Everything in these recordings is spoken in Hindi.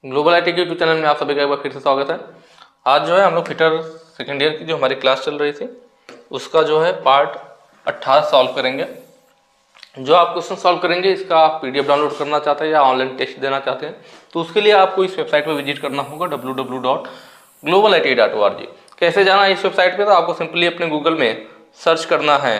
ग्लोबल आईटी के यूट्यूब चैनल में आप सभी का एक बार फिर से स्वागत है। आज जो है हम लोग फिटर सेकेंड ईयर की जो हमारी क्लास चल रही थी उसका जो है पार्ट 18 सॉल्व करेंगे। जो आप क्वेश्चन सॉल्व करेंगे इसका आप पीडीएफ डाउनलोड करना चाहते हैं या ऑनलाइन टेस्ट देना चाहते हैं तो उसके लिए आपको इस वेबसाइट पर विजिट करना होगा www.globalit.org। कैसे जाना है इस वेबसाइट पर, तो आपको सिंपली अपने गूगल में सर्च करना है।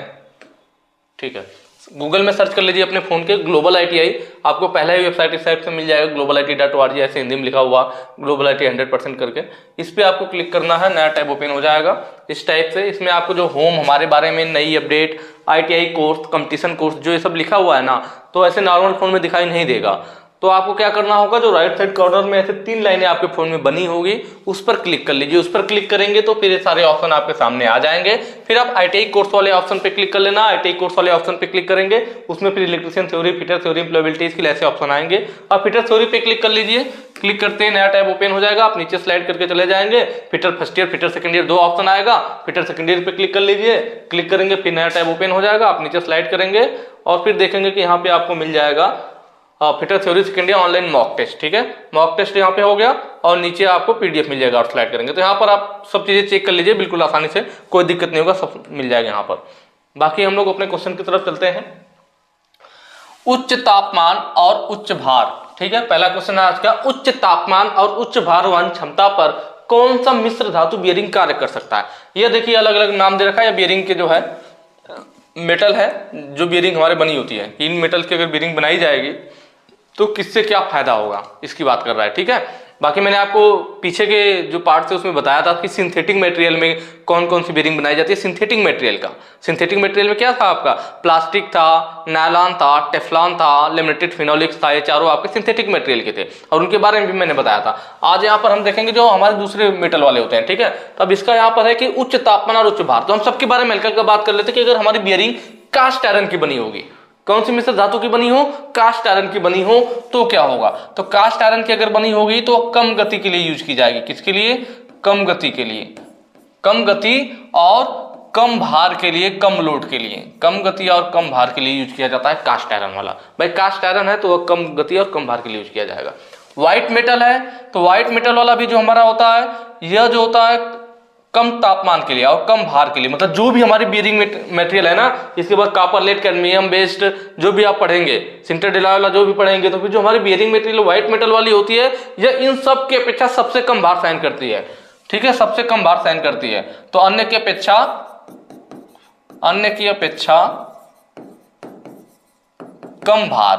ठीक है, गूगल में सर्च कर लीजिए अपने फ़ोन के ग्लोबल ITI, आपको पहला ही वेबसाइट इस टाइप से मिल जाएगा globalit.org, ऐसे हिंदी में लिखा हुआ ग्लोबल IT 100% करके। इस पर आपको क्लिक करना है, नया टैब ओपन हो जाएगा इस टाइप से। इसमें आपको जो होम हमारे बारे में नई update, ITI course, competition course, जो ये सब लिखा हुआ है ना, तो ऐसे नॉर्मल फ़ोन में दिखाई नहीं देगा। तो आपको क्या करना होगा, जो राइट साइड कॉर्नर में ऐसे 3 लाइनें आपके फोन में बनी होगी उस पर क्लिक कर लीजिए। उस पर क्लिक करेंगे तो फिर ये सारे ऑप्शन आपके सामने आ जाएंगे। फिर आप ITI कोर्स वाले ऑप्शन पे क्लिक कर लेना। ITI कोर्स वाले ऑप्शन पे क्लिक करेंगे, उसमें फिर electrician theory, fitter theory, employability के ऐसे ऑप्शन आएंगे। आप फिटर थ्योरी पे क्लिक कर लीजिए। क्लिक करते ही नया टैब ओपन हो जाएगा, आप नीचे स्लाइड करके चले जाएंगे। Fitter first year, fitter second year 2 option आएगा। फिटर सेकंड ईयर पे क्लिक कर लीजिए। क्लिक करेंगे फिर नया टैब ओपन हो जाएगा, आप नीचे स्लाइड करेंगे और फिर देखेंगे कि यहाँ पे आपको मिल जाएगा fitter theory second year online mock test. ठीक है, मॉक टेस्ट यहाँ पे हो गया और नीचे आपको पीडीएफ मिल जाएगा और स्लाइड करेंगे तो यहाँ पर आप सब चीजें चेक कर लीजिए, बिल्कुल आसानी से, कोई दिक्कत नहीं होगा, सब मिल जाएगा यहाँ पर। बाकी हम लोग अपने क्वेश्चन की तरफ चलते हैं। उच्च तापमान और उच्च भार। ठीक है, पहला क्वेश्चन है आज का, उच्च तापमान और उच्च भार वहन क्षमता पर कौन सा मिश्र धातु बियरिंग कार्य कर सकता है। यह देखिए अलग अलग नाम दे रखा है। बियरिंग के जो है मेटल है, जो बियरिंग हमारे बनी होती है, इन मेटल की अगर बियरिंग बनाई जाएगी तो किससे क्या फायदा होगा, इसकी बात कर रहा है। ठीक है, बाकी मैंने आपको पीछे के जो पार्ट थे उसमें बताया था कि सिंथेटिक मटेरियल में कौन कौन सी बेरिंग बनाई जाती है। सिंथेटिक मटेरियल में क्या था आपका, प्लास्टिक था, नायलॉन था, टेफ्लॉन था, लेमिनेटेड फिनोलिक्स था, ये चारों आपके सिंथेटिक मटेरियल के थे और उनके बारे में भी मैंने बताया था। आज यहाँ पर हम देखेंगे जो हमारे दूसरे मेटल वाले होते हैं। ठीक है, तो अब इसका यहाँ पर है कि उच्च तापमान और उच्च भार। तो हम सबके बारे में मिलकर बात कर लेते हैं कि अगर हमारी बियरिंग कास्ट आयरन की बनी होगी, कौन सी मिश्र धातु की बनी हो, कास्ट आयरन की बनी हो, तो क्या होगा, तो कास्ट आयरन की अगर बनी होगी तो कम गति के लिए यूज की जाएगी। किसके लिए, कम गति के लिए, कम गति और कम भार के लिए, कम लोड के लिए, कम गति और कम भार के लिए यूज किया जाता है कास्ट आयरन वाला। भाई कास्ट आयरन है तो वह कम गति और कम भार के लिए यूज किया जाएगा। व्हाइट मेटल है तो व्हाइट मेटल वाला भी जो हमारा होता है, यह जो होता है कम तापमान के लिए और कम भार के लिए, मतलब जो भी हमारी बियरिंग मटेरियल है ना, इसके बाद कॉपर, लेड, कैडमियम बेस्ड जो भी आप पढ़ेंगे, सिंटर डिलॉय वाला जो भी पढ़ेंगे, तो फिर जो हमारी बियरिंग मटेरियल व्हाइट मेटल वाली होती है, यह इन सब की अपेक्षा सबसे कम भार सहन करती है। ठीक है, सबसे कम भार सहन करती है। तो अन्य की अपेक्षा कम भार,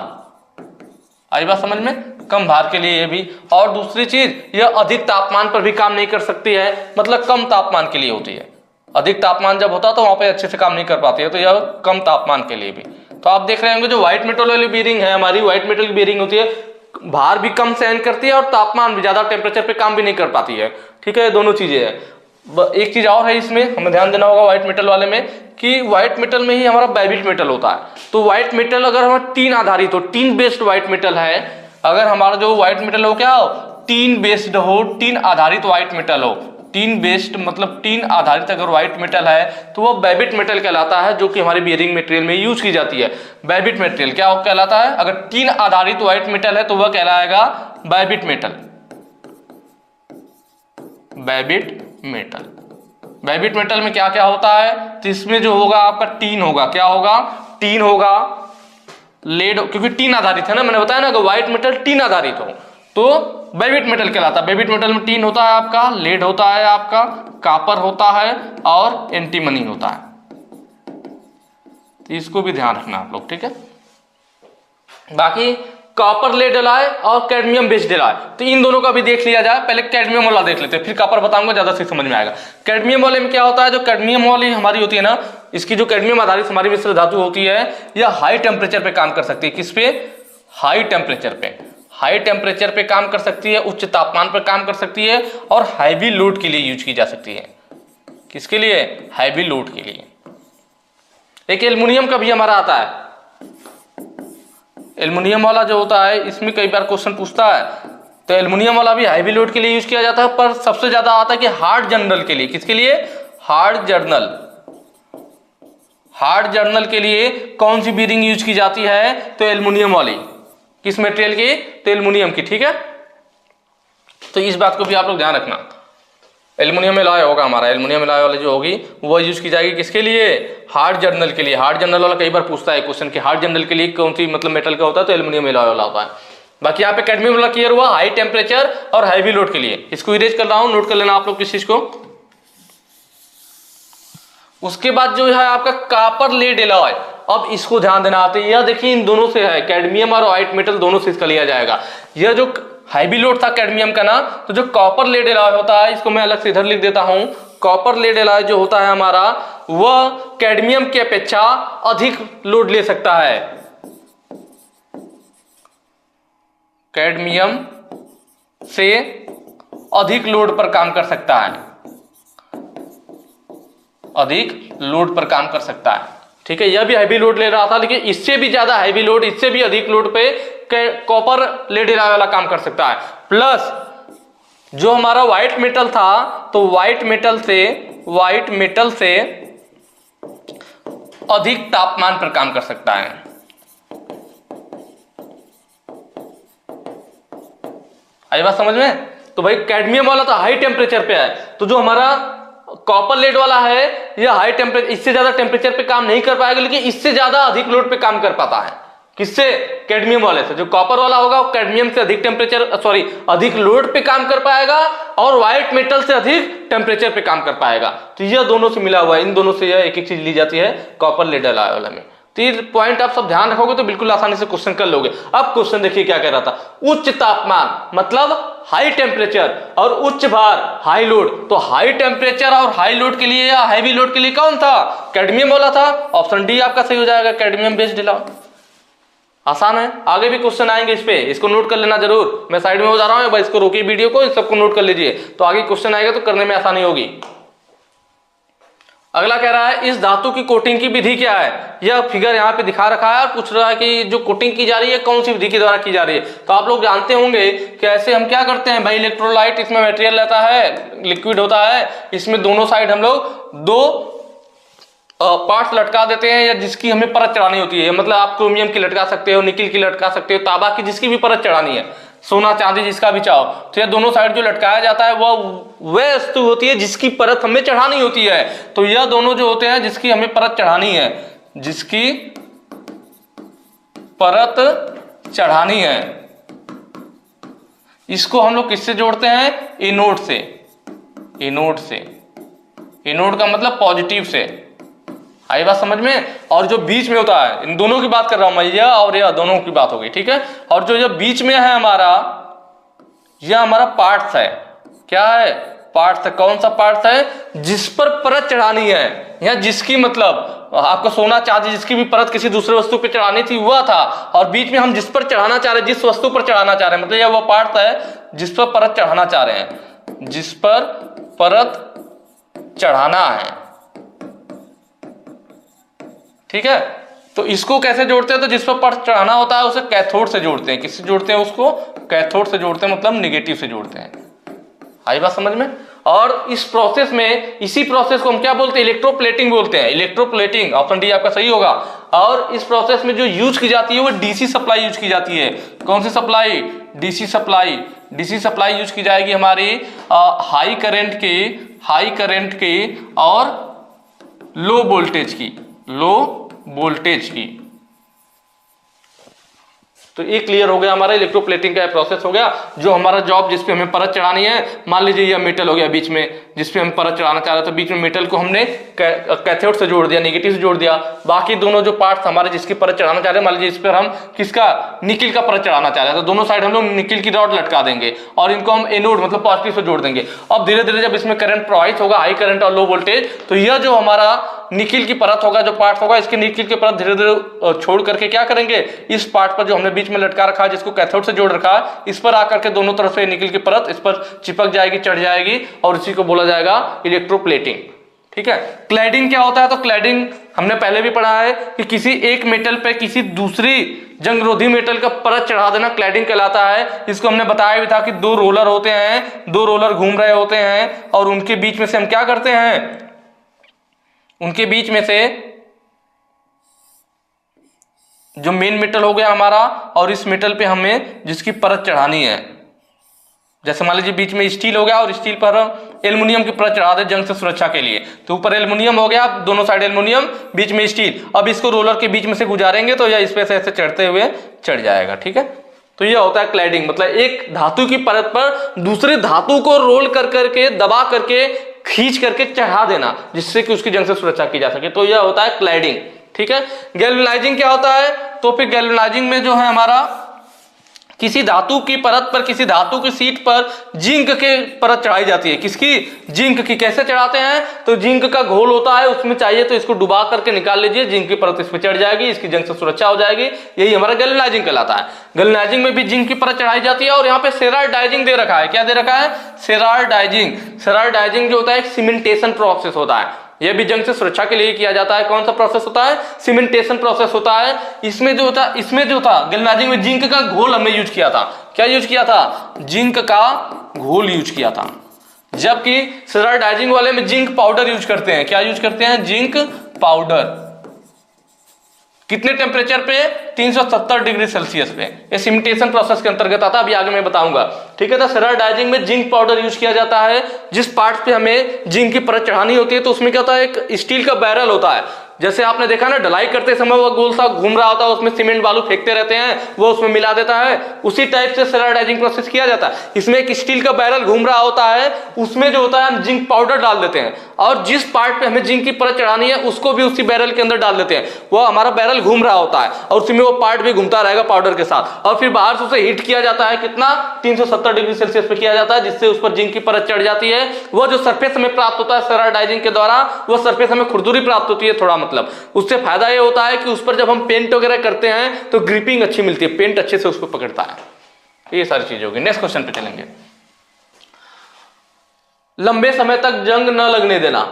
आई बात समझ में, कम भार के लिए ये भी। और दूसरी चीज, यह अधिक तापमान पर भी काम नहीं कर सकती है, मतलब कम तापमान के लिए होती है। अधिक तापमान जब होता है तो वहां पे अच्छे से काम नहीं कर पाती है, तो यह कम तापमान के लिए भी। तो आप देख रहे होंगे जो व्हाइट मेटल वाली बियरिंग है हमारी, व्हाइट मेटल की बियरिंग होती है, भार भी कम सहन करती है और तापमान भी, ज्यादा टेम्परेचर पे काम भी नहीं कर पाती है। ठीक है, दोनों चीजें है। एक चीज और है इसमें हमें ध्यान देना होगा व्हाइट मेटल वाले में, कि व्हाइट मेटल में ही हमारा बाइबिट मेटल होता है। तो व्हाइट मेटल अगर हमारा टीन आधारित हो, टीन बेस्ड व्हाइट मेटल है, अगर हमारा जो व्हाइट मेटल हो क्या हो, टीन बेस्ड हो, टीन आधारित व्हाइट मेटल हो, टीन बेस्ड मतलब टीन आधारित अगर व्हाइट मेटल है तो वह बाइबिट मेटल कहलाता है, जो कि हमारी बियरिंग मटेरियल में यूज की जाती है। बाइबिट मटेरियल क्या कहलाता है, अगर टीन आधारित व्हाइट मेटल है तो वह कहलाएगा Bybit metal. Bybit metal, Bybit metal में क्या क्या होता है, तो इसमें जो होगा आपका टीन होगा, क्या होगा, टीन होगा, लेड, क्योंकि टीन आधारित है ना, मैंने बताया ना, अगर व्हाइट मेटल टीन आधारित हो तो बाइबिट मेटल कहलाता है। बाइबिट मेटल में टीन होता है आपका, लेड होता है आपका, कॉपर होता है और एंटीमनी होता है। तो इसको भी ध्यान रखना आप लोग। ठीक है, बाकी कॉपर लेड एलॉय और कैडमियम बेस्ड एलॉय, तो इन दोनों का भी देख लिया जाए। पहले कैडमियम वाला देख लेते हैं, फिर कॉपर बताऊंगा, ज्यादा से समझ में आएगा। कैडमियम वाले में क्या होता है, जो कैडमियम वाली हमारी होती है ना, इसकी जो कैडमियम आधारित हमारी मिश्र धातु होती है, यह हाई टेम्परेचर पे काम कर सकती है। किस पे, हाई टेम्परेचर पे, हाई टेम्परेचर पे काम कर सकती है, उच्च तापमान पर काम कर सकती है और हैवी लोड के लिए यूज की जा सकती है। किसके लिए, हैवी लोड के लिए। एक एल्युमिनियम का भी हमारा आता है, एल्युमिनियम वाला जो होता है, इसमें कई बार क्वेश्चन पूछता है, तो एल्युमिनियम वाला भी हैवी लोड के लिए यूज किया जाता है, पर सबसे ज्यादा आता है कि हार्ड जर्नल के लिए। किसके लिए, हार्ड जर्नल, हार्ड जर्नल के लिए कौन सी बियरिंग यूज की जाती है, तो एल्युमिनियम वाली। किस मटेरियल की, तो एल्युमिनियम की। ठीक है, तो इस बात को भी आप लोग ध्यान रखना। एल्युमिनियम एलॉय होगा हमारा, एल्युमिनियम एलॉय वाली जो होगी वो यूज की जाएगी किसके लिए, हार्ड जर्नल के लिए। हार्ड जर्नल वाला कई बार पूछता है क्वेश्चन कि हार्ड जर्नल के लिए कौन सी मतलब मेटल का होता है, तो एल्युमिनियम एलॉय वाला होता है। बाकी यहाँ पे कैडमियम वाला क्लियर हुआ, हाई टेम्परेचर और हैवी लोड के लिए। इसको इरेज कर रहा हूं, नोट कर लेना आप लोग किस चीज को। उसके बाद जो है आपका कॉपर लेड एलॉय, अब इसको ध्यान देना आते हैं, यह देखिए इन दोनों से है, कैडमियम और व्हाइट मेटल दोनों से इसका लिया जाएगा। यह जो हैवी लोड था कैडमियम का ना, तो जो कॉपर लेड एलॉय होता है, इसको मैं अलग से इधर लिख देता हूं। कॉपर लेड एलॉय जो होता है हमारा, वह कैडमियम की अपेक्षा अधिक लोड ले सकता है, कैडमियम से अधिक लोड पर काम कर सकता है, अधिक लोड पर काम कर सकता है। ठीक है, यह भी हैवी लोड ले रहा था, लेकिन इससे भी ज्यादा हैवी लोड, इससे भी अधिक लोड पे कॉपर लेड एलॉय वाला काम कर सकता है। प्लस जो हमारा व्हाइट मेटल था, तो व्हाइट मेटल से अधिक तापमान पर काम कर सकता है। आई बात समझ में? तो भाई कैडमियम वाला तो हाई टेम्परेचर पे है, तो जो हमारा कॉपर लेड वाला है यह हाई टेम्परेचर, इससे ज्यादा टेम्परेचर पे काम नहीं कर पाएगा, लेकिन इससे ज्यादा अधिक लोड पे काम कर पाता है। किससे? कैडमियम वाले से। जो कॉपर वाला होगा वो कैडमियम से अधिक अधिक लोड पे काम कर पाएगा, और व्हाइट मेटल से अधिक टेम्परेचर पे काम कर पाएगा। तो यह दोनों से मिला हुआ है, इन दोनों से यह एक एक चीज ली जाती है कॉपर लेड एलॉय वाला में। तो ये पॉइंट आप सब ध्यान रखोगे तो बिल्कुल आसानी से क्वेश्चन कर लोगे। अब क्वेश्चन देखिए क्या कह रहा था, उच्च तापमान मतलब हाई टेम्परेचर और उच्च भार हाई लोड। तो हाई टेम्परेचर और हाई लोड के लिए या हैवी लोड के लिए कौन था? कैडमियम वाला था। ऑप्शन डी आपका सही हो जाएगा, कैडमियम बेस्ड एलॉय। आसान है, आगे भी क्वेश्चन आएंगे इस पे, इसको नोट कर लेना जरूर। मैं साइड में हो जा रहा हूं, इसको रोकिए वीडियो को, इन सबको नोट कर लीजिए, तो आगे क्वेश्चन आएगा तो करने में आसानी होगी। अगला कह रहा है इस धातु की कोटिंग की विधि क्या है। यह फिगर यहाँ पे दिखा रखा है और पूछ रहा है कि जो कोटिंग की जा रही है कौन सी विधि के द्वारा की जा रही है। तो आप लोग जानते होंगे कि ऐसे हम क्या करते हैं भाई, इलेक्ट्रोलाइट इसमें मटेरियल रहता है, लिक्विड होता है, इसमें दोनों साइड हम लोग दो पार्ट्स लटका देते हैं, या जिसकी हमें परत चढ़ानी होती है। मतलब आप क्रोमियम की लटका सकते हो, निकिल की लटका सकते हो, तांबा की, जिसकी भी परत चढ़ानी है, सोना चांदी जिसका भी चाहो। तो ये दोनों साइड जो लटकाया जाता है वह वस्तु होती है जिसकी परत हमें चढ़ानी होती है। तो यह दोनों जो होते हैं जिसकी हमें परत चढ़ानी है, जिसकी परत चढ़ानी है, इसको हम लोग किससे जोड़ते हैं? एनोड से। एनोड से, एनोड का मतलब पॉजिटिव से। आई बात समझ में? और जो बीच में होता है, इन दोनों की बात कर रहा हूं मैं, यह और यह दोनों की बात होगी, ठीक है। और जो यह बीच में है हमारा, यह हमारा पार्ट्स है। क्या है? पार्ट्स है। कौन सा पार्ट्स है? जिस पर परत चढ़ानी है, या जिसकी मतलब आपको सोना चांदी जिसकी भी परत किसी दूसरे वस्तु पर चढ़ानी थी वह था, और बीच में हम जिस पर चढ़ाना चाह रहे हैं, जिस वस्तु पर चढ़ाना चाह रहे हैं, मतलब यह वह पार्ट है जिस पर परत चढ़ाना चाह रहे हैं, जिस पर परत चढ़ाना है, ठीक है। तो इसको कैसे जोड़ते हैं? तो जिस पर परत चढ़ाना होता है उसे कैथोड से जोड़ते हैं। किससे जोड़ते हैं? उसको कैथोड से जोड़ते हैं, मतलब निगेटिव से जोड़ते हैं। आई बात समझ में? और इस प्रोसेस में, इसी प्रोसेस को हम क्या बोलते हैं? इलेक्ट्रोप्लेटिंग बोलते हैं। इलेक्ट्रोप्लेटिंग, ऑप्शन डी आपका सही होगा। और इस प्रोसेस में जो यूज की जाती है वो डीसी सप्लाई यूज की जाती है। कौन सी supply? DC supply. DC supply use की जाएगी हमारी हाई करंट की और लो वोल्टेज की, लो वोल्टेज की। तो ये क्लियर हो गया, हमारा इलेक्ट्रोप्लेटिंग का प्रोसेस हो गया। जो हमारा जॉब जिस पे हमें परत चढ़ानी है, मान लीजिए यह मेटल हो गया बीच में, जिस पे हम परत चढ़ाना चाह रहे थे, तो बीच में मेटल को हमने कैथोड से जोड़ दिया, नेगेटिव से जोड़ दिया। बाकी दोनों जो पार्ट्स हमारे जिसकी परत चढ़ाना चाह रहे हैं, मान लीजिए इस पर हम किसका? निकिल का परत चढ़ाना चाह रहे हैं, तो दोनों साइड हम लोग निकिल की रॉड लटका देंगे और इनको हम एनोड मतलब पॉजिटिव से जोड़ देंगे। अब धीरे धीरे जब इसमें करंट प्रवाहित होगा, हाई करंट और लो वोल्टेज, तो यह जो हमारा निकिल की परत होगा, जो पार्ट होगा, इसके निकिल की परत धीरे धीरे छोड़ करके क्या करेंगे? इस पार्ट पर जो हमने बीच में लटका रखा है, जिसको कैथोड से जोड़ रखा है, इस पर आकर के दोनों तरफ से निकिल की परत इस पर चिपक जाएगी, चढ़ जाएगी, और इसी को बोला जाएगा इलेक्ट्रोप्लेटिंग। ठीक है। क्लैडिंग क्या होता है? तो क्लैडिंग हमने पहले भी पढ़ा है कि किसी एक मेटल पे किसी दूसरी जंगरोधी मेटल का परत चढ़ा देना क्लैडिंग कहलाता है। इसको हमने बताया भी था कि दो रोलर होते हैं, दो रोलर घूम रहे होते हैं, और उनके बीच में से हम क्या करते हैं? उनके बीच में से जो मेन मेटल हो गया हमारा, और इस मेटल पे हमें जिसकी परत चढ़ानी है, जैसे मान लीजिए बीच में स्टील हो गया और स्टील पर एल्युमिनियम की परत चढ़ा दे जंग से सुरक्षा के लिए, तो ऊपर एल्युमिनियम हो गया, दोनों साइड एल्युमिनियम, बीच में स्टील। अब इसको रोलर के बीच में से गुजारेंगे तो यह इस पे से ऐसे चढ़ते हुए चढ़ जाएगा। ठीक है, तो यह होता है क्लैडिंग, मतलब एक धातु की परत पर दूसरी धातु को रोल कर करके, दबा करके, खींच करके चढ़ा देना, जिससे कि उसकी जंग से सुरक्षा की जा सके, तो यह होता है क्लैडिंग। ठीक है, गैल्वेनाइजिंग क्या होता है, तो फिर गैल्वेनाइजिंग में जो है हमारा किसी धातु की परत पर, किसी धातु की सीट पर जिंक के परत चढ़ाई जाती है। किसकी? जिंक की। कैसे चढ़ाते हैं, तो जिंक का घोल होता है, उसमें चाहिए तो इसको डुबा करके निकाल लीजिए, जिंक की परत इस पर चढ़ जाएगी, इसकी जंग से सुरक्षा हो जाएगी, यही हमारा गैल्वेनाइजिंग कहलाता है। गैल्वेनाइजिंग में भी जिंक की परत चढ़ाई जाती है। और यहाँ पे सेरार डाइजिंग दे रखा है, क्या दे रखा है, सेरार डाइजिंग। सेरार डाइजिंग जो होता है एक सीमेंटेशन प्रोसेस होता है, यह भी जंग से सुरक्षा के लिए किया जाता है। कौन सा प्रोसेस होता है, सीमेंटेशन प्रोसेस होता है। इसमें जो था गैल्वेनाइजिंग में जिंक का घोल हमने यूज किया था। क्या यूज किया था, जिंक का घोल यूज किया था, जबकि सेरार डाइजिंग वाले में जिंक पाउडर यूज करते हैं। क्या यूज करते हैं, जिंक पाउडर। कितने टेम्परेचर पे, 370 डिग्री सेल्सियस पे। ये सीमेंटेशन प्रोसेस के अंतर्गत आता है, अभी आगे मैं बताऊंगा। ठीक है, तो सेरार डाइजिंग में जिंक पाउडर यूज किया जाता है। जिस पार्ट पे हमें जिंक की परत चढ़ानी होती है, तो उसमें क्या होता है, एक स्टील का बैरल होता है। जैसे आपने देखा ना, ढलाई करते समय वो गोल सा घूम रहा होता है, उसमें सीमेंट बालू फेंकते रहते हैं, वो उसमें मिला देता है। उसी टाइप से सेरार डाइजिंग प्रोसेस किया जाता है। इसमें एक स्टील का बैरल घूम रहा होता है, उसमें जो होता है हम जिंक पाउडर डाल देते हैं, और जिस पार्ट पे हमें जिंक की परत चढ़ानी है उसको भी उसी बैरल के अंदर डाल देते हैं। वो हमारा बैरल घूम रहा होता है और उसी में वो पार्ट भी घूमता रहेगा पाउडर के साथ, और फिर बाहर से उसे हीट किया जाता है। कितना, 370 डिग्री सेल्सियस पे किया जाता है, जिससे उस पर जिंक की परत चढ़ जाती है। वो जो सरफेस हमें प्राप्त होता है सेरार डाइजिंग के द्वारा, वो सरफेस हमें खुरदुरी प्राप्त होती है थोड़ा, मतलब उससे फायदा ये होता है कि उस पर जब हम पेंट वगैरह करते हैं तो ग्रिपिंग अच्छी मिलती है, पेंट अच्छे से उसको पकड़ता है। ये सारी चीजें होगी। नेक्स्ट क्वेश्चन पे चलेंगे। लंबे समय तक जंग न लगने देना।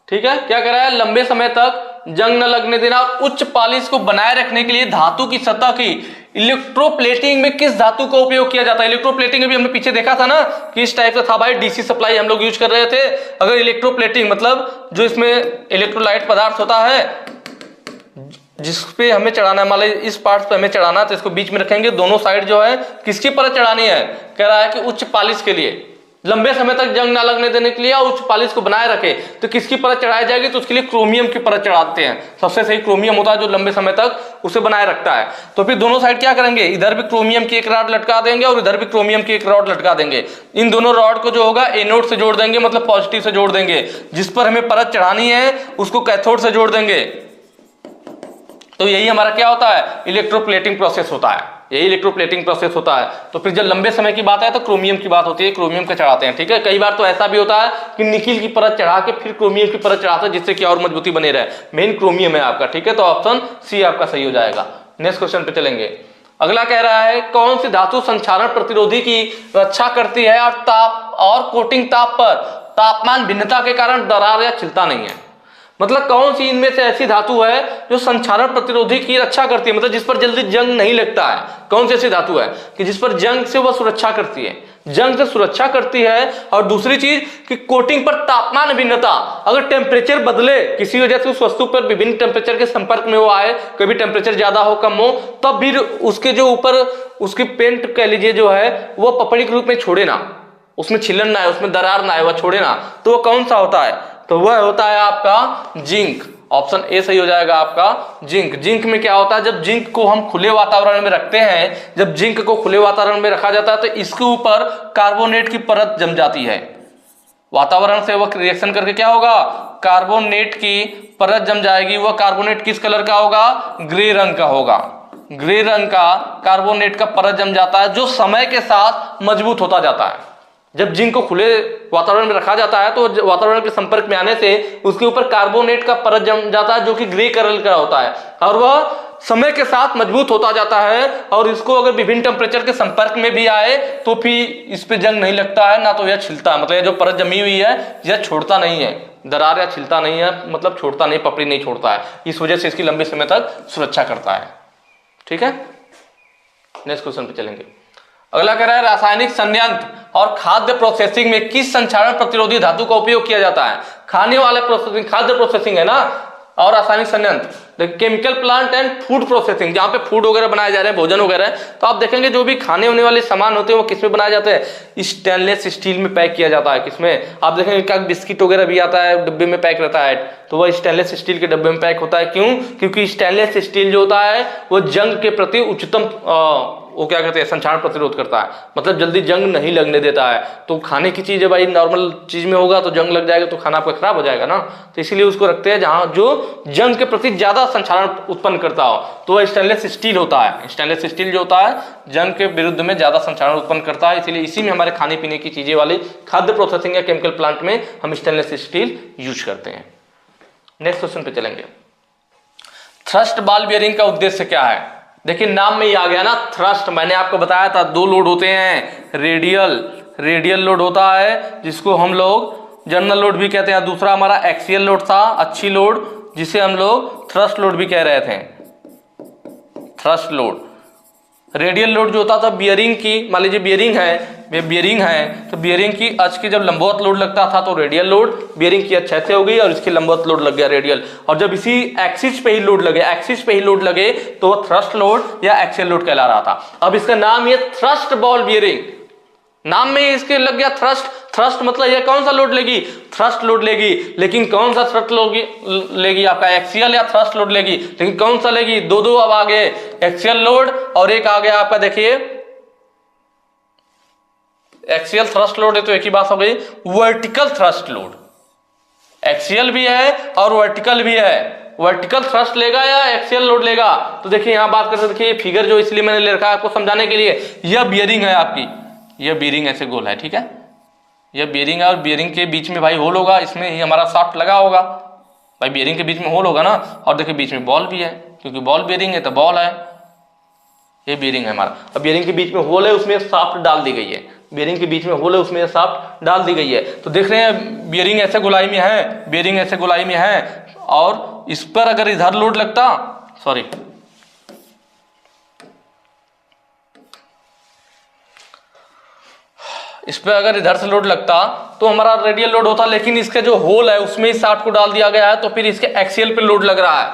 ठीक है, क्या कह रहा है, लंबे समय तक जंग न लगने देना। उच्च पॉलिश को बनाए रखने के लिए धातु की सतह की इलेक्ट्रोप्लेटिंग में किस धातु का उपयोग किया जाता है। इलेक्ट्रोप्लेटिंग भी हमने पीछे देखा था ना कि इस टाइप से था भाई, डीसी सप्लाई हम लोग यूज कर रहे थे। अगर इलेक्ट्रोप्लेटिंग मतलब जो इसमें इलेक्ट्रोलाइट पदार्थ होता है जिसपे हमें चढ़ाना है, मान लीजिए इस पार्ट पे हमें चढ़ाना है, तो इसको बीच में रखेंगे, दोनों साइड जो है किसकी परत चढ़ानी है, कह रहा है कि उच्च पॉलिश के लिए, लंबे समय तक जंग ना लगने देने के लिए और उच्च पॉलिश को बनाए रखे, तो किसकी परत चढ़ाई जाएगी, तो उसके लिए क्रोमियम की परत चढ़ाते हैं। सबसे सही क्रोमियम होता है जो लंबे समय तक उसे बनाए रखता है। तो फिर दोनों साइड क्या करेंगे, इधर भी क्रोमियम की एक रॉड लटका देंगे और इधर भी क्रोमियम की एक रॉड लटका देंगे। इन दोनों रॉड को जो होगा एनोड से जोड़ देंगे, मतलब पॉजिटिव से जोड़ देंगे। जिस पर हमें परत चढ़ानी है उसको कैथोड से जोड़ देंगे। तो यही हमारा क्या होता है, इलेक्ट्रोप्लेटिंग प्रोसेस होता है, यही इलेक्ट्रोप्लेटिंग प्रोसेस होता है। तो फिर जब लंबे समय की बात है तो क्रोमियम की बात होती है, क्रोमियम का चढ़ाते हैं। ठीक है, कई बार तो ऐसा भी होता है कि निकिल की परत चढ़ा के फिर क्रोमियम की परत चढ़ाते हैं, जिससे कि और मजबूती बने रहे। मेन क्रोमियम है आपका। ठीक है, तो ऑप्शन सी आपका सही हो जाएगा। नेक्स्ट क्वेश्चन पे चलेंगे। अगला कह रहा है, कौन सी धातु संक्षारण प्रतिरोधी की रक्षा करती है और कोटिंग ताप पर तापमान भिन्नता के कारण दरार या छिलता नहीं है। मतलब कौन सी इनमें से ऐसी धातु है जो संक्षारण प्रतिरोधी की रक्षा करती है, मतलब जिस पर जल्दी जंग नहीं लगता है। कौन सी ऐसी धातु है कि जिस पर जंग से वह सुरक्षा करती है, जंग से सुरक्षा करती है। और दूसरी चीज कि कोटिंग पर तापमान भिन्नता, अगर टेम्परेचर बदले किसी वजह से उस वस्तु पर विभिन्न टेम्परेचर के संपर्क में वो आए, कभी टेम्परेचर ज्यादा हो कम हो, तब भी उसके जो ऊपर उसकी पेंट कह लीजिए जो है वो पपड़ी के रूप में छोड़े ना, उसमें छिलन ना है, उसमें दरार ना है, वह छोड़े ना, तो वह कौन सा होता है, तो वह होता है आपका जिंक। ऑप्शन ए सही हो जाएगा आपका, जिंक। जिंक में क्या होता है, जब जिंक को हम खुले वातावरण में रखते हैं, जब जिंक को खुले वातावरण में रखा जाता है तो इसके ऊपर कार्बोनेट की परत जम जाती है। वातावरण से वह रिएक्शन करके क्या होगा, कार्बोनेट की परत जम जाएगी। वह कार्बोनेट किस कलर का होगा, ग्रे रंग का होगा। ग्रे रंग का कार्बोनेट का परत जम जाता है, जो समय के साथ मजबूत होता जाता है। जब जिंक को खुले वातावरण में रखा जाता है तो वातावरण के संपर्क में आने से उसके ऊपर कार्बोनेट का परत जम जाता है, जो कि ग्रे कलर का होता है, और वह समय के साथ मजबूत होता जाता है। और इसको अगर विभिन्न टेम्परेचर के संपर्क में भी आए तो फिर इस पे जंग नहीं लगता है, ना तो यह छिलता है। मतलब यह जो परत जमी हुई है यह छोड़ता नहीं है, दरार या छिलता नहीं है, मतलब छोड़ता नहीं, पपड़ी नहीं छोड़ता है। इस वजह से इसकी लंबे समय तक सुरक्षा करता है। ठीक है, नेक्स्ट क्वेश्चन पे चलेंगे। अगला कह रहा है, रासायनिक संयंत्र और खाद्य प्रोसेसिंग में किस संक्षारण प्रतिरोधी धातु का उपयोग किया जाता है। खाने वाले प्रोसेसिंग, खाद्य प्रोसेसिंग है ना, और रासायनिक संयंत्र। लेकिन chemical plant and food processing, जहाँ पे फूड वगैरह बनाए जा रहे हैं, भोजन वगैरह, तो आप देखेंगे जो भी खाने होने वाले सामान होते हैं वो किसमें बनाए जाते हैं, स्टेनलेस स्टील में पैक किया जाता है। किसमें, आप देखेंगे क्या बिस्किट वगैरह भी आता है डब्बे में पैक रहता है, तो वह स्टेनलेस स्टील के डब्बे में पैक होता है। क्यों, क्योंकि स्टेनलेस स्टील जो होता है वो जंग के प्रति उच्चतम वो क्या कहते हैं, संक्षारण प्रतिरोध करता है, मतलब जल्दी जंग नहीं लगने देता है। तो खाने की चीज है भाई, नॉर्मल चीज में होगा तो जंग लग जाएगा तो खाना आपका खराब हो जाएगा ना, तो इसीलिए उसको रखते हैं जहां जो जंग के प्रति ज्यादा संक्षारण उत्पन्न करता हो, तो वह स्टेनलेस स्टील होता है। स्टेनलेस स्टील जो होता है जंग के विरुद्ध में ज्यादा संक्षारण उत्पन्न करता है, इसीलिए इसी में हमारे खाने पीने की चीजें वाली खाद्य प्रोसेसिंग या केमिकल प्लांट में हम स्टेनलेस स्टील यूज करते हैं। नेक्स्ट क्वेश्चन पे चलेंगे। थ्रस्ट बॉल बियरिंग का उद्देश्य क्या है? देखिए नाम में ही आ गया ना थ्रस्ट, मैंने आपको बताया था दो लोड होते हैं, रेडियल लोड होता है जिसको हम लोग जर्नल लोड भी कहते हैं, दूसरा हमारा एक्सियल लोड था, अच्छी लोड, जिसे हम लोग थ्रस्ट लोड भी कह रहे थे। थ्रस्ट लोड, रेडियल लोड जो होता था बियरिंग की, मान लीजिए बियरिंग है तो बियरिंग की अक्ष की जब लंबवत लोड लगता था तो रेडियल लोड, बियरिंग की अक्ष ऐसे हो गई और इसकी लंबवत लोड लग गया रेडियल, और जब इसी एक्सिस पे ही लोड लगे तो वो थ्रस्ट लोड या एक्सियल लोड कहला रहा था। अब इसका नाम ये थ्रस्ट बॉल बियरिंग, नाम में इसके लग गया थ्रस्ट मतलब ये कौन सा लोड लेगी, थ्रस्ट लोड लेगी, लेकिन कौन सा थ्रस्ट लेगी आपका, एक्सियल या थ्रस्ट लोड लेगी, लेकिन कौन सा लेगी, दो अब आ गए, एक्सियल लोड और एक आ गया आपका देखिए एक्सियल थ्रस्ट लोड है, तो एक ही बात हो गई वर्टिकल थ्रस्ट लोड। एक्सियल भी है और वर्टिकल भी है, वर्टिकल थ्रस्ट लेगा या एक्सियल लोड लेगा। तो देखिए यहां बात करते, देखिए फिगर जो इसलिए मैंने ले रखा है आपको समझाने के लिए, यह बियरिंग है आपकी, यह बियरिंग ऐसे गोल है, ठीक है, यह बियरिंग है और बियरिंग के बीच में भाई होल होगा, इसमें ही हमारा शाफ्ट लगा होगा भाई, बियरिंग के बीच में होल होगा ना, और देखिए बीच में बॉल भी है, क्योंकि बॉल बियरिंग है तो बॉल है, ये बियरिंग है हमारा। अब बियरिंग के बीच में होल है, उसमें शाफ्ट डाल दी गई है, बियरिंग के बीच में होल है उसमें शाफ्ट डाल दी गई है। तो देख रहे हैं बियरिंग ऐसे गोलाई में है, बियरिंग ऐसे गोलाई में है, और इस पर अगर इधर लोड लगता, सॉरी इस पे अगर इधर से लोड लगता तो हमारा रेडियल लोड होता, लेकिन इसके जो होल है उसमें ही शाफ्ट को डाल दिया गया है, तो फिर इसके एक्सियल पे लोड लग रहा है,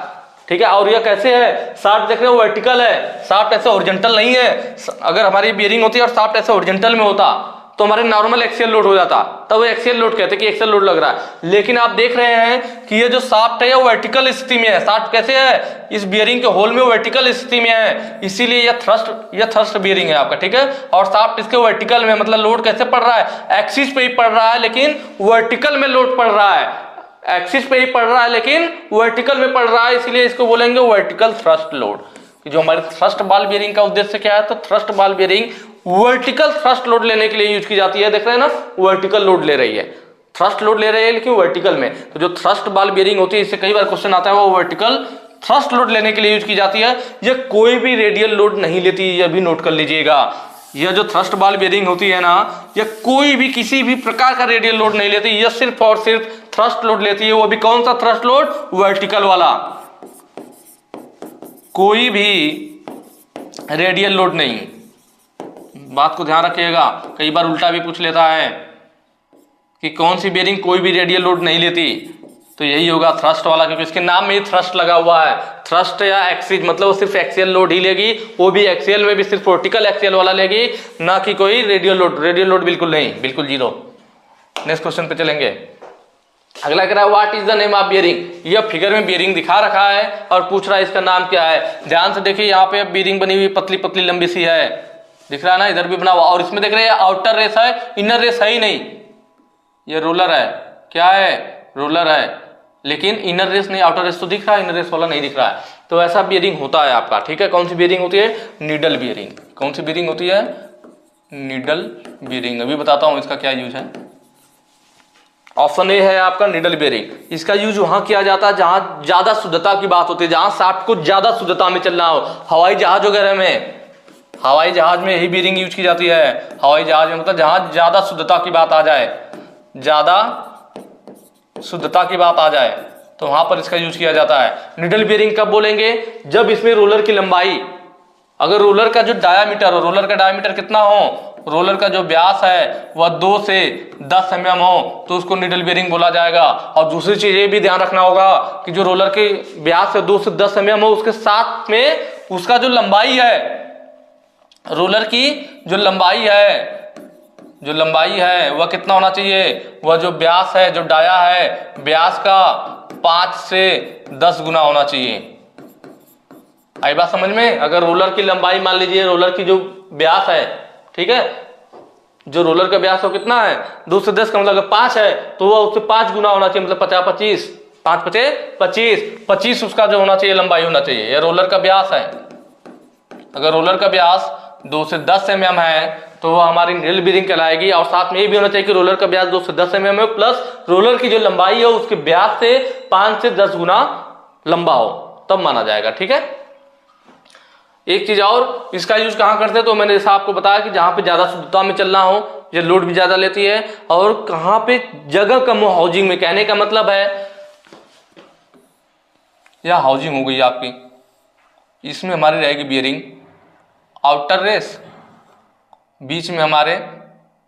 ठीक है। और ये कैसे है, शाफ्ट देख रहे हो वर्टिकल है, शाफ्ट ऐसे हॉरिजॉन्टल नहीं है। अगर हमारी बियरिंग होती है और शाफ्ट ऐसे हॉरिजॉन्टल में होता तो हमारे नॉर्मल एक्सियल लोड हो जाता, तब वो एक्सियल लोड कहते कि एक्सियल लोड लग रहा है। लेकिन आप देख रहे हैं कि ये जो शाफ्ट है वो वर्टिकल स्थिति में है, शाफ्ट कैसे है, इस बियरिंग के होल में वर्टिकल स्थिति में है, इसीलिए यह थ्रस्ट बियरिंग है आपका, ठीक है। और शाफ्ट इसके वर्टिकल में, मतलब लोड कैसे पड़ रहा है, एक्सिस पे ही पड़ रहा है, लेकिन वर्टिकल में लोड पड़ रहा है, एक्सिस पे ही पड़ रहा है लेकिन वर्टिकल में पड़ रहा है, इसीलिए इसको बोलेंगे वर्टिकल थ्रस्ट लोड। जो हमारे थ्रस्ट बॉल बियरिंग का उद्देश्य क्या है, तो thrust ball bearing vertical thrust load लेने के लिए यूज की जाती है। देख रहे हैं ना, वर्टिकल लोड ले रही है, थ्रस्ट लोड ले रही है लेकिन वर्टिकल में। तो जो थ्रस्ट बॉल बियरिंग होती है, इससे कई बार क्वेश्चन आता है, वो वर्टिकल थ्रस्ट लोड लेने के लिए यूज की जाती है। यह कोई भी रेडियल लोड नहीं लेती, यह भी नोट कर लीजिएगा। यह जो थ्रस्ट बॉल बियरिंग होती है ना, यह कोई भी किसी भी प्रकार का रेडियल लोड नहीं लेती, यह सिर्फ और सिर्फ थ्रस्ट लोड लेती है। वो भी कौन सा थ्रस्ट लोड, वर्टिकल वाला, कोई भी रेडियल लोड नहीं। बात को ध्यान रखिएगा, कई बार उल्टा भी पूछ लेता है कि कौन सी बियरिंग कोई भी रेडियल लोड नहीं लेती, तो यही होगा थ्रस्ट वाला, क्योंकि इसके नाम में ही थ्रस्ट लगा हुआ है। थ्रस्ट या एक्सिस मतलब वो सिर्फ एक्सियल लोड ही लेगी, वो भी एक्सियल में भी सिर्फ वर्टिकल एक्सियल वाला लेगी, ना कि कोई रेडियल लोड। रेडियल लोड बिल्कुल नहीं, बिल्कुल जीरो। नेक्स्ट क्वेश्चन पे चलेंगे। अगला कह रहा है what is the name of bearing. यह फिगर में बियरिंग दिखा रखा है और पूछ रहा है इसका नाम क्या है। ध्यान से देखिए, यहाँ पे बियरिंग बनी हुई पतली पतली लंबी सी है, दिख रहा है ना, इधर भी बना हुआ, और इसमें देख रहे हैं आउटर रेस है, इनर रेस है ही नहीं, ये रोलर है, क्या है, रोलर है, लेकिन इनर रेस नहीं, आउटर रेस तो दिख रहा है, इनर रेस वाला नहीं दिख रहा है। तो ऐसा बियरिंग होता है आपका, ठीक है। कौन सी बियरिंग होती है, नीडल बियरिंग। कौन सी बियरिंग होती है, नीडल बियरिंग। अभी बताता हूं इसका क्या यूज है। ऑप्शन ए है आपका नीडल बियरिंग। इसका यूज वहां किया जाता है जहां ज्यादा शुद्धता की बात होती है, जहां शाफ्ट को ज्यादा शुद्धता में चलना हो। हवाई जहाज वगैरह में, हवाई जहाज में यही बियरिंग यूज की जाती है। हवाई जहाज में मतलब जहां ज्यादा शुद्धता की बात आ जाए, ज्यादा शुद्धता की बात आ जाए, तो वहां पर इसका यूज किया जाता है। निडल बियरिंग कब बोलेंगे, जब इसमें रोलर की लंबाई, अगर रोलर का जो डायामीटर हो, रोलर का डायामीटर कितना हो, रोलर का जो व्यास है वह 2 से 10 mm हो तो उसको नीडल बेयरिंग बोला जाएगा। और दूसरी चीज ये भी ध्यान रखना होगा कि जो रोलर के व्यास है 2 से 10 mm हो, उसके साथ में उसका जो लंबाई है, रोलर की जो लंबाई है वह कितना होना चाहिए, वह जो व्यास है, जो डाया है, व्यास का 5 से 10 गुना होना चाहिए। आई बात समझ में? अगर रोलर की लंबाई मान लीजिए, रोलर की जो व्यास है, ठीक है, जो रोलर का व्यास हो कितना है 2 से 10 का मतलब 5 है, तो वह उससे 5 गुना होना चाहिए, मतलब 50 25 5 25 25 उसका जो होना चाहिए लंबाई होना चाहिए। यह रोलर का व्यास है। अगर रोलर का व्यास 2 से 10 mm है तो वह हमारी नीडल बेयरिंग कहलाएगी। और साथ में ये भी होना चाहिए कि रोलर का व्यास 2 से 10 mm है प्लस रोलर की जो लंबाई है उसके व्यास से 5 से 10 गुना लंबा हो, तब माना जाएगा। ठीक है। एक चीज और, इसका यूज कहाँ करते हैं, तो मैंने जैसा आपको बताया कि जहां पे ज्यादा शुद्धता में चलना हो, ये लोड भी ज्यादा लेती है, और कहां पे जगह कम हो हाउसिंग में। कहने का मतलब है यह हाउसिंग हो गई आपकी, इसमें हमारी रहेगी बियरिंग, आउटर रेस, बीच में हमारे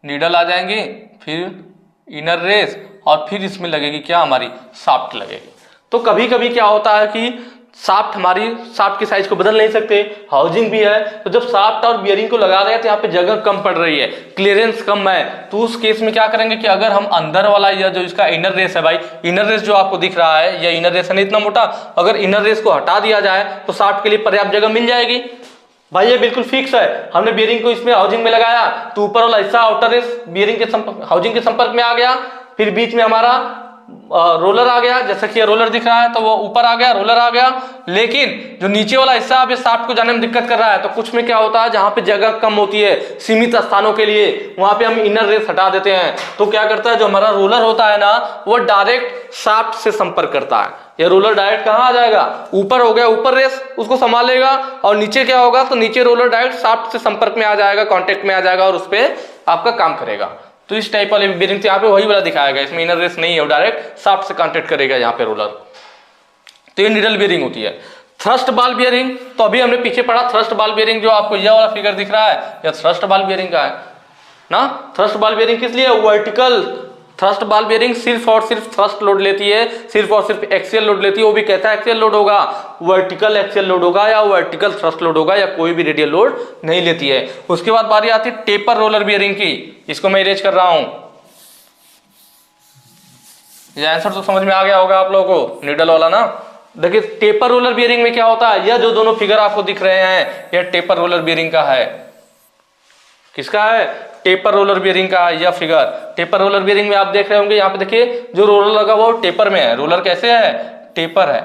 नीडल आ जाएंगे, फिर इनर रेस, और फिर इसमें लगेगी क्या, हमारी शाफ्ट लगेगी। तो कभी कभी क्या होता है कि शाफ्ट की साइज को बदल नहीं सकते, हाउसिंग भी है, तो जब शाफ्ट और बियरिंग को लगा रहे हैं तो यहाँ पे जगह कम पड़ रही है, क्लियरेंस कम है, तो उस केस में क्या करेंगे कि अगर हम अंदर वाला या जो इसका इनर रेस है, भाई इनर रेस जो आपको दिख रहा है, या इनर रेस है नहीं इतना मोटा, अगर इनर रेस को हटा दिया जाए तो शाफ्ट के लिए पर्याप्त जगह मिल जाएगी। भाई ये बिल्कुल फिक्स है, हमने बियरिंग को इसमें हाउसिंग में लगाया तो ऊपर वाला हिस्सा आउटर रेस बियरिंग के हाउसिंग के संपर्क में आ गया, फिर बीच में हमारा रोलर आ गया, जैसा कि ये रोलर दिख रहा है तो वो ऊपर आ गया, रोलर आ गया, लेकिन जो नीचे वाला हिस्सा अब शाफ्ट को जाने में दिक्कत कर रहा है, तो कुछ में क्या होता है जहां पे जगह कम होती है सीमित स्थानों के लिए, वहां पे हम इनर रेस हटा देते हैं, तो क्या करता है जो हमारा रोलर होता है ना, वो डायरेक्ट शाफ्ट से संपर्क करता है। ये रोलर डायरेक्ट कहां आ जाएगा, ऊपर हो गया, ऊपर रेस उसको संभालेगा, और नीचे क्या होगा, तो नीचे रोलर डायरेक्ट शाफ्ट से संपर्क में आ जाएगा, कांटेक्ट में आ जाएगा, और उस पर आपका काम करेगा। तो इस टाइप वाले बेयरिंग यहाँ पे वही वाला दिखाया गया, इसमें इनर रेस नहीं है, डायरेक्ट शाफ्ट से कांटेक्ट करेगा यहाँ पे रोलर। तो ये नीडल बेयरिंग होती है। थ्रस्ट बॉल बेयरिंग, तो अभी हमने पीछे पढ़ा थ्रस्ट बॉल बेयरिंग, जो आपको यह वाला फिगर दिख रहा है, यह थ्रस्ट बॉल बेयरिंग का है ना। थ्रस्ट बॉल बेयरिंग किस लिए, वर्टिकल थ्रस्ट बॉल बेयरिंग सिर्फ और सिर्फ थ्रस्ट लोड लेती है, सिर्फ और सिर्फ एक्सियल लोड लेती है, वो भी कहता है एक्सियल लोड होगा, वर्टिकल एक्सियल लोड होगा या वर्टिकल थ्रस्ट लोड होगा, या कोई भी रेडियल लोड नहीं लेती है। उसके बाद बारी आती है टेपर रोलर बेयरिंग की, इसको मैं इरेज कर रहा हूं। ये आंसर तो समझ में आ गया होगा आप लोगों को, नीडल वाला ना। देखिए टेपर रोलर बेयरिंग में क्या होता है, यह जो दोनों फिगर आपको दिख रहे हैं, यह टेपर रोलर बेयरिंग का है। किसका है, टेपर रोलर बेयरिंग का है यह फिगर। टेपर रोलर बेयरिंग में आप देख रहे होंगे, यहाँ पे देखिए जो रोलर लगा वो टेपर में है। रोलर कैसे है, टेपर है।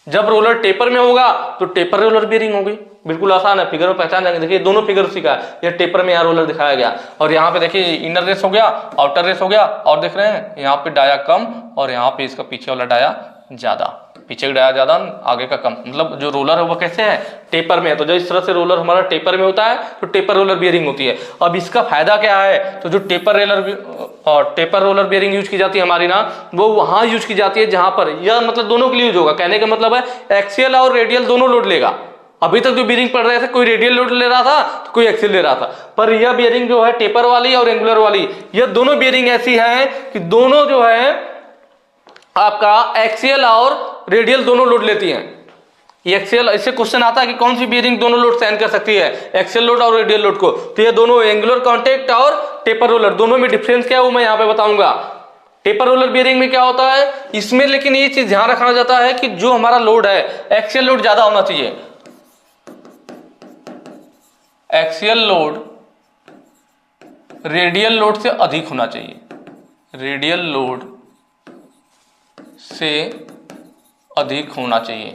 जब रोलर टेपर में होगा तो टेपर रोलर बेयरिंग होगी, बिल्कुल आसान है, फिगर में पहचान जाएंगे। देखिए दोनों फिगर उसी का है, यह टेपर में यहाँ रोलर दिखाया गया, और यहाँ पे देखिए इनर रेस हो गया, आउटर रेस हो गया, और देख रहे हैं यहाँ पे डाया कम, और यहाँ पे इसका पीछे वाला डाया ज्यादा, पीछे का डाया ज्यादा, आगे का कम, मतलब जो रोलर है वो कैसे है, टेपर में है। तो जो इस तरह से रोलर हमारा टेपर में होता है तो टेपर रोलर बेयरिंग होती है। अब इसका फायदा क्या है, तो जो टेपर रोलर बेयरिंग यूज की जाती है हमारी ना, वो वहां यूज की जाती है जहां पर यह मतलब दोनों के लिए यूज होगा। कहने का मतलब है एक्सियल और रेडियल दोनों लोड लेगा। अभी तक जो बेयरिंग पढ़ रहे थे, कोई रेडियल लोड ले रहा था तो कोई एक्सियल ले रहा था, पर यह बेयरिंग जो है टेपर वाली और एंगुलर वाली, यह दोनों बेयरिंग ऐसी है कि दोनों जो है आपका एक्सियल और रेडियल दोनों लोड लेती हैं। ये एक्सियल, इससे क्वेश्चन आता है कि कौन सी बेयरिंग दोनों लोड सहन कर सकती है, एक्सियल लोड और रेडियल लोड को। तो ये दोनों एंगुलर कांटेक्ट और टेपर रोलर, दोनों में डिफरेंस क्या है वो मैं यहाँ पे बताऊंगा। टेपर रोलर बेयरिंग में क्या होता है इसमें, लेकिन ये चीज ध्यान रखना जाता है कि जो हमारा लोड है, एक्सियल लोड ज्यादा होना चाहिए, एक्सियल लोड रेडियल लोड से अधिक होना चाहिए, रेडियल लोड से अधिक होना चाहिए।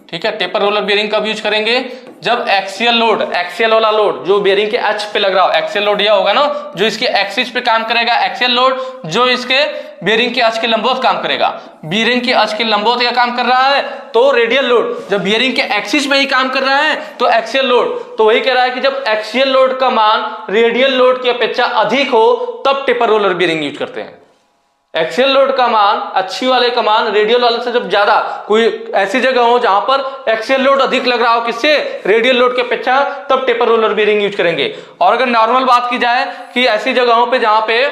ठीक है। टेपर रोलर बेयरिंग कब यूज करेंगे, जब एक्सियल लोड, एक्सियल वाला लोड जो बेयरिंग के एच पे लग रहा हो, एक्सियल लोड यह होगा ना जो इसके एक्सिस पे काम करेगा, एक्सियल लोड जो इसके बेयरिंग के अक्ष के लंबवत काम करेगा। बेयरिंग के अक्ष के लंबवत या काम कर रहा है तो रेडियल लोड, जब बेयरिंग के एक्सिस पे ही काम कर रहा है तो एक्सियल लोड। तो वही कह रहा है कि जब एक्सियल लोड का मान रेडियल लोड की अपेक्षा अधिक हो तब टेपर रोलर बेयरिंग यूज करते हैं। एक्सियल लोड का मान, अच्छी वाले का मान रेडियल वाले से जब ज्यादा, कोई ऐसी जगह हो जहां पर एक्सियल लोड अधिक लग रहा हो किससे, रेडियल लोड के अपेक्षा, तब टेपर रोलर बेरिंग यूज करेंगे। और अगर नॉर्मल बात की जाए कि ऐसी जगहों पे जहां पे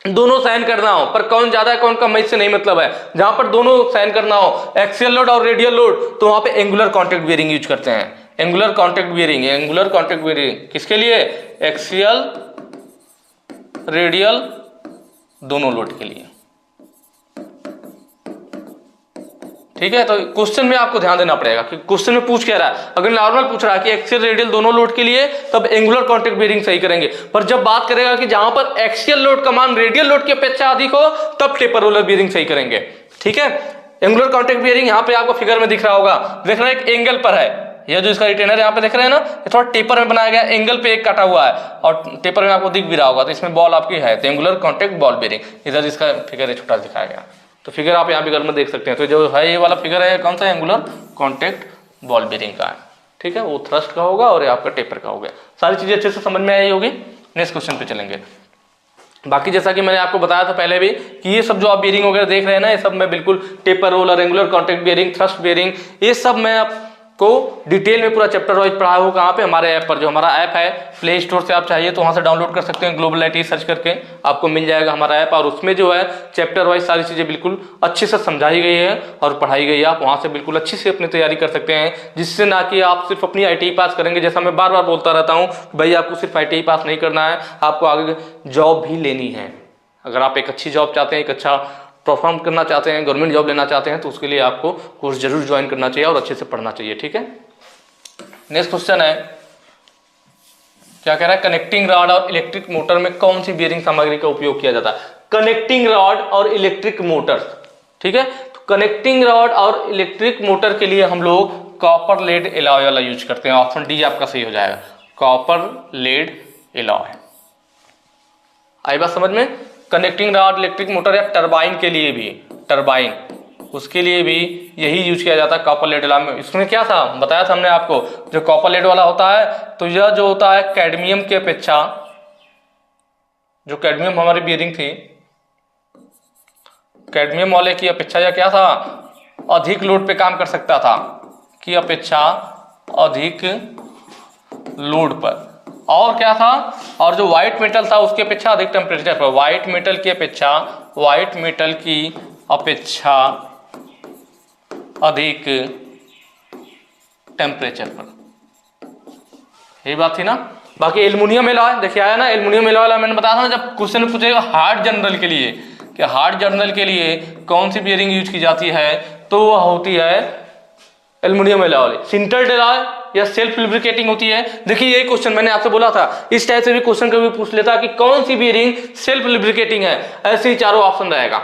दोनों साइन करना हो, पर कौन ज्यादा है कौन कम इससे नहीं मतलब है, जहां पर दोनों साइन करना हो, एक्सियल लोड और रेडियल लोड, तो वहां पे एंगुलर कॉन्टैक्ट बेरिंग यूज करते हैं। Angular contact bearing, angular contact bearing किसके लिए, एक्सियल रेडियल दोनों लोड के लिए। ठीक है, तो क्वेश्चन में आपको ध्यान देना पड़ेगा कि क्वेश्चन में पूछ क्या रहा है। अगर नॉर्मल पूछ रहा है कि एक्सियल रेडियल दोनों लोड के लिए, तब एंगुलर कॉन्टैक्ट बेरिंग सही करेंगे। पर जब बात करेगा कि जहां पर एक्सियल लोड का मान रेडियल लोड की अपेक्षा अधिक हो, तब टेपर रोलर बेरिंग सही करेंगे। ठीक है, एंगुलर कॉन्टैक्ट बेरिंग यहाँ पे आपको फिगर में दिख रहा होगा, देख रहे हैं एक एंगल पर है, यह जो इसका रिटेनर यहाँ पे देख रहे हैं ना, ये थोड़ा टेपर में बनाया गया, एंगल पे एक काटा हुआ है और टेपर में आपको दिख भी रहा होगा, तो इसमें बॉल आपकी है, तो एंगुलर कॉन्टैक्ट बॉल बेरिंग, इधर इसका फिगर छोटा दिखाया गया, तो फिगर आप यहाँ फिगर में देख सकते हैं। तो जो है ये वाला फिगर है कौन सा, एंगुलर कॉन्टैक्ट बॉल बेरिंग का है। ठीक है, वो थ्रस्ट का होगा और ये आपका टेपर का होगा। सारी चीजें अच्छे से समझ में आई होगी। नेक्स्ट क्वेश्चन पे चलेंगे। बाकी जैसा कि मैंने आपको बताया था पहले भी कि ये सब जो आप बेरिंग वगैरह देख रहे हैं ना, ये सब मैं बिल्कुल taper roller, angular contact bearing, thrust bearing, ये सब मैं आपको डिटेल में पूरा चैप्टर वाइज पढ़ाया हूँ। कहाँ पे, हमारे ऐप पर, जो हमारा ऐप है प्ले स्टोर से आप चाहिए तो वहाँ से डाउनलोड कर सकते हैं, ग्लोबल आईटी सर्च करके आपको मिल जाएगा हमारा ऐप, और उसमें जो है चैप्टर वाइज सारी चीज़ें बिल्कुल अच्छे से समझाई गई है और पढ़ाई गई है। आप वहाँ से बिल्कुल अच्छी से अपनी तैयारी कर सकते हैं, जिससे ना कि आप सिर्फ अपनी ITI पास करेंगे, जैसा मैं बार बार बोलता रहता हूँ, भाई आपको सिर्फ ITI पास नहीं करना है, आपको आगे जॉब भी लेनी है। अगर आप एक अच्छी जॉब चाहते हैं, एक अच्छा परफॉर्म करना चाहते हैं, गवर्नमेंट जॉब लेना चाहते हैं, तो उसके लिए आपको कोर्स जरूर ज्वाइन करना चाहिए और अच्छे से पढ़ना चाहिए। ठीक है, नेक्स्ट क्वेश्चन है, क्या कह रहा है, कनेक्टिंग रॉड और इलेक्ट्रिक मोटर में कौन सी बेरिंग सामग्री का उपयोग किया जाता है। कनेक्टिंग रॉड और इलेक्ट्रिक मोटर, ठीक है, तो कनेक्टिंग रॉड और इलेक्ट्रिक मोटर के लिए हम लोग कॉपर लेड एलॉय वाला यूज करते हैं। ऑप्शन डी आपका सही हो जाएगा, कॉपर लेड एलॉय। आई बात समझ में। कनेक्टिंग रॉड, इलेक्ट्रिक मोटर या टरबाइन के लिए भी, टरबाइन उसके लिए भी यही यूज किया जाता है कॉपर लेड एलॉय में। इसमें क्या था बताया था हमने आपको, जो कॉपर लेड वाला होता है, तो यह जो होता है कैडमियम के अपेक्षा, जो कैडमियम हमारी बेरिंग थी, कैडमियम वाले की अपेक्षा यह क्या था, अधिक लोड पे काम कर सकता था, की अपेक्षा अधिक लोड पर। और क्या था, और जो व्हाइट मेटल था उसके अपेक्षा अधिक टेम्परेचर पर, व्हाइट मेटल की अपेक्षा, व्हाइट मेटल की अपेक्षा अधिक टेम्परेचर पर, यही बात थी ना। बाकी एल्युमिनियम एलॉय देखिए आया ना, एल्युमिनियम एलॉय वाला मैंने बताया था ना, जब क्वेश्चन पूछेगा हार्ड जनरल के लिए कि हार्ड जनरल के लिए कौन सी बेरिंग यूज की जाती है, तो वह होती है एल्युमिनियम एलॉय। सिंटर्ड एलॉय या सेल्फ लुब्रिकेटिंग होती है। देखिए यही क्वेश्चन मैंने आपसे बोला था, इस टाइप से भी क्वेश्चन कभी पूछ लेता कि कौन सी बेरिंग सेल्फ लुब्रिकेटिंग है, ऐसे ही चारों ऑप्शन रहेगा,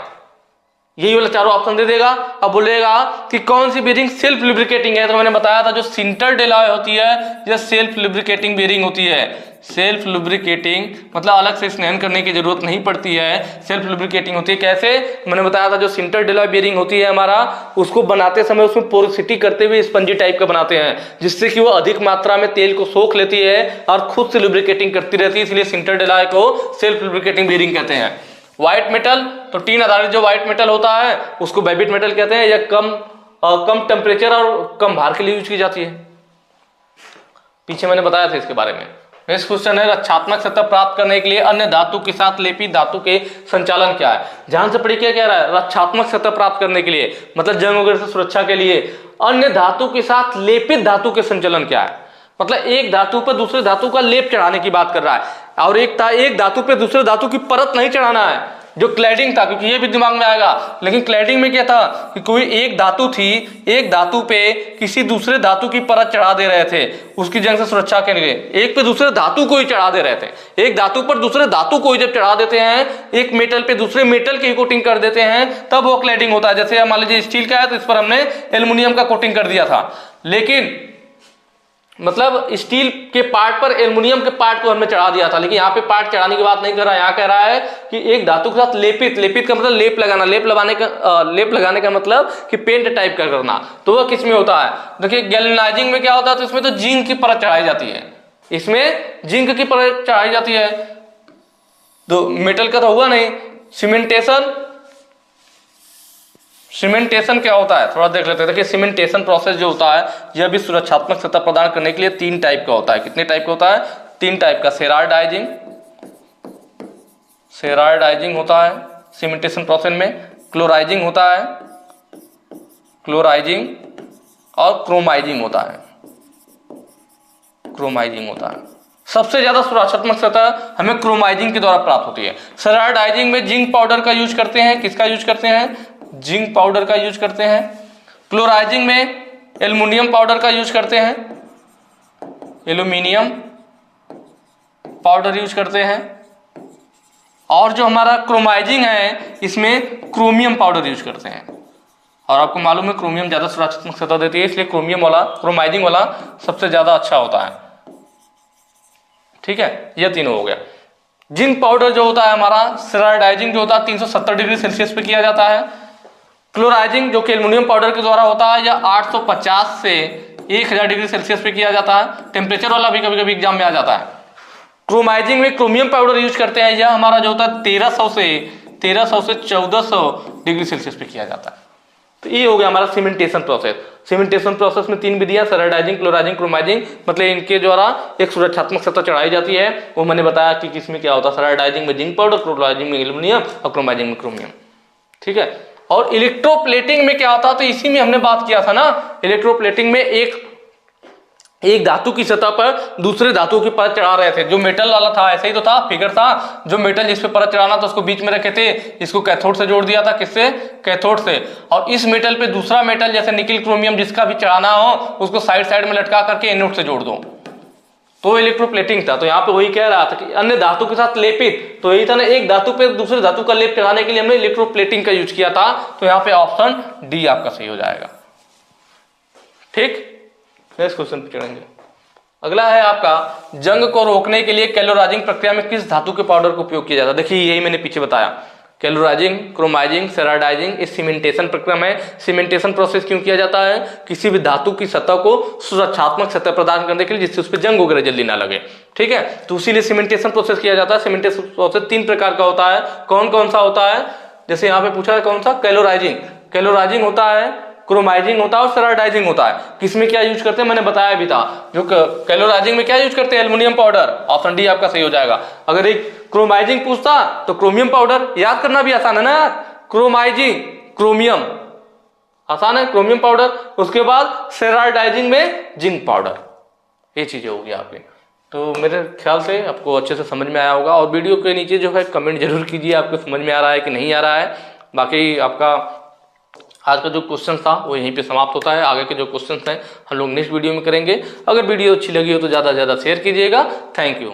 यही वाला चारों ऑप्शन दे देगा। अब बोलेगा कि कौन सी बेरिंग सेल्फ लुब्रिकेटिंग है, तो मैंने बताया था जो सिंटर्ड एलॉय होती है यह सेल्फ लुब्रिकेटिंग बेरिंग होती है। सेल्फ लुब्रिकेटिंग मतलब अलग से स्नान करने की जरूरत नहीं पड़ती है, सेल्फ लुब्रिकेटिंग होती है। कैसे, मैंने बताया था जो सिंटर्ड एलॉय बेरिंग होती है हमारा, उसको बनाते समय उसमें पोरोसिटी करते हुए स्पंजी टाइप का बनाते हैं, जिससे कि वो अधिक मात्रा में तेल को सोख लेती है और खुद से लुब्रिकेटिंग करती रहती है, इसलिए सिंटर्ड एलॉय को सेल्फ लुब्रिकेटिंग बेरिंग कहते हैं। व्हाइट मेटल, तो टीन आधारित जो व्हाइट मेटल होता है उसको बेबिट मेटल कहते हैं, यह कम टेम्परेचर और कम भार के लिए यूज की जाती है। पीछे मैंने बताया था इसके बारे में। नेक्स्ट क्वेश्चन है, रक्षात्मक सतह प्राप्त करने के लिए अन्य धातु के साथ लेपित धातु के संचालन क्या है। ध्यान से पढ़िए क्या कह रहा है, रक्षात्मक सतह प्राप्त करने के लिए मतलब जंग वगैरह से सुरक्षा के लिए अन्य धातु के साथ लेपित धातु के संचालन क्या है। मतलब एक धातु पर दूसरे धातु का लेप चढ़ाने की बात कर रहा है, और एक धातु पे दूसरे धातु की परत नहीं चढ़ाना है, जो क्लैडिंग था, क्योंकि ये भी दिमाग में आएगा। लेकिन क्लैडिंग में क्या था कि कोई एक धातु थी, एक धातु पे किसी दूसरे धातु की परत चढ़ा दे रहे थे उसकी जंग से सुरक्षा के लिए, एक पे दूसरे धातु को ही चढ़ा दे रहे थे। एक धातु पर दूसरे धातु को ही जब चढ़ा देते हैं, एक मेटल पे दूसरे मेटल की कोटिंग कर देते हैं, तब वो क्लैडिंग होता है। जैसे मान लीजिए स्टील का है तो इस पर हमने एल्युमिनियम का कोटिंग कर दिया था, लेकिन मतलब स्टील के पार्ट पर एल्युमिनियम के पार्ट को हमने चढ़ा दिया था, लेकिन यहाँ पे पार्ट चढ़ाने की बात नहीं कर रहा है। यहाँ कह रहा है कि एक धातु के साथ लेपित, लेपित का मतलब लेप लगाना, लेप लगाने का मतलब कि पेंट टाइप का करना, तो वह किस में होता है। देखिए गैल्वेनाइजिंग में क्या होता है, तो इसमें तो जिंक की परत चढ़ाई जाती है, इसमें जिंक की परत चढ़ाई जाती है, तो मेटल का तो हुआ नहीं, सीमेंटेशन क्या होता है थोड़ा देख लेते हैं। देखिए सीमेंटेशन प्रोसेस जो होता है यह भी सुरक्षात्मक सतह प्रदान करने के लिए 3 टाइप का होता है। कितने टाइप का होता है? 3 टाइप का। सेराडाइजिंग होता है सीमेंटेशन प्रोसेस में, क्लोराइजिंग होता है, और क्रोमाइजिंग होता है। सबसे ज्यादा सुरक्षात्मक सतह हमें क्रोमाइजिंग के द्वारा प्राप्त होती है। सेराडाइजिंग में जिंक पाउडर का यूज करते हैं। किसका यूज करते हैं? जिंक पाउडर का यूज करते हैं। क्लोराइजिंग में एल्युमिनियम पाउडर का यूज करते हैं, एल्युमिनियम पाउडर यूज करते हैं। और जो हमारा क्रोमाइजिंग है इसमें क्रोमियम पाउडर यूज करते हैं। और आपको मालूम है क्रोमियम ज्यादा सुरक्षात्मक सतह देती है, इसलिए क्रोमाइजिंग वाला सबसे ज्यादा अच्छा होता है। ठीक है, ये तीनों हो गया। जिंक पाउडर जो होता है हमारा सेराडाइजिंग जो होता है 370 डिग्री सेल्सियस पे किया जाता है। क्लोराइजिंग जो कि एल्युमिनियम पाउडर के द्वारा होता है यह 850 से 1000 डिग्री सेल्सियस पे किया जाता है। टेम्परेचर वाला भी कभी कभी एग्जाम में आ जाता है। क्रोमाइजिंग में क्रोमियम पाउडर यूज करते हैं, यह हमारा जो होता है 1300 से 1400 डिग्री सेल्सियस पे किया जाता है। तो ये हो गया हमारा सीमेंटेशन प्रोसेस। सीमेंटेशन प्रोसेस में 3 विधियां, सेराडाइजिंग, क्लोराइजिंग, क्रोमाइजिंग, मतलब इनके द्वारा एक सुरक्षात्मक सतह चढ़ाई जाती है। वो मैंने बताया कि किसमें क्या होता है। सेराडाइजिंग में जिंक पाउडर, क्लोराइजिंग में एल्युमिनियम और क्रोमाइजिंग में क्रोमियम। ठीक है, और इलेक्ट्रोप्लेटिंग में क्या होता है तो इसी में हमने बात किया था ना। इलेक्ट्रोप्लेटिंग में एक धातु की सतह पर दूसरे धातु की परत चढ़ा रहे थे। जो मेटल वाला था ऐसे ही तो था, फिगर था, जो मेटल जिस पे परत चढ़ाना था उसको बीच में रखे थे, इसको कैथोड से जोड़ दिया था। किससे? कैथोड से। और इस मेटल पे दूसरा मेटल जैसे निकिल, क्रोमियम जिसका भी चढ़ाना हो उसको साइड साइड में लटका करके एनोड से जोड़ दो, तो इलेक्ट्रोप्लेटिंग था। तो यहाँ पे वही कह रहा था कि अन्य धातु के साथ लेपित, तो यही था ना, एक धातु पे दूसरे धातु का लेप चढ़ाने के लिए हमने इलेक्ट्रोप्लेटिंग का यूज किया था। तो यहाँ पे ऑप्शन डी आपका सही हो जाएगा। ठीक, नेक्स्ट क्वेश्चन पे चढ़ेंगे। अगला है आपका, जंग को रोकने के लिए कैलोराइजिंग प्रक्रिया में किस धातु के पाउडर का उपयोग किया जाता है? देखिए यही मैंने पीछे बताया, कैलोराइजिंग, क्रोमाइजिंग, सेराडाइजिंग, इस सीमेंटेशन प्रक्रिया में सीमेंटेशन प्रोसेस क्यों किया जाता है? किसी भी धातु की सतह को सुरक्षात्मक सतह प्रदान करने के लिए, जिससे उस पर जंग वगैरह जल्दी ना लगे। ठीक है, तो इसीलिए सीमेंटेशन प्रोसेस किया जाता है। सीमेंटेशन प्रोसेस 3 प्रकार का होता है। कौन कौन सा होता है? जैसे यहाँ पे पूछा है कौन सा? कैलोराइजिंग होता है, क्रोमाइजिंग होता है और सेराडाइजिंग होता है। किसमें क्या यूज करते हैं मैंने बताया भी था। जो कैलोराइजिंग में क्या यूज करते हैं? Aluminium powder. ऑप्शन डी आपका सही हो जाएगा। अगर एक क्रोमाइजिंग पूछता तो क्रोमियम पाउडर, याद करना भी आसान है ना यार। क्रोमाइजिंग, क्रोमियम आसान है, क्रोमियम पाउडर। उसके बाद सेराडाइजिंग में जिंक पाउडर। ये चीजें होगी आपकी। तो मेरे ख्याल से आपको अच्छे से समझ में आया होगा। और वीडियो के नीचे जो है कमेंट जरूर कीजिए आपको समझ में आ रहा है कि नहीं आ रहा है। बाकी आपका आज का जो क्वेश्चन था वो यहीं पे समाप्त होता है। आगे के जो क्वेश्चन हैं हम लोग नेक्स्ट वीडियो में करेंगे। अगर वीडियो अच्छी लगी हो तो ज़्यादा से ज़्यादा शेयर कीजिएगा। Thank you.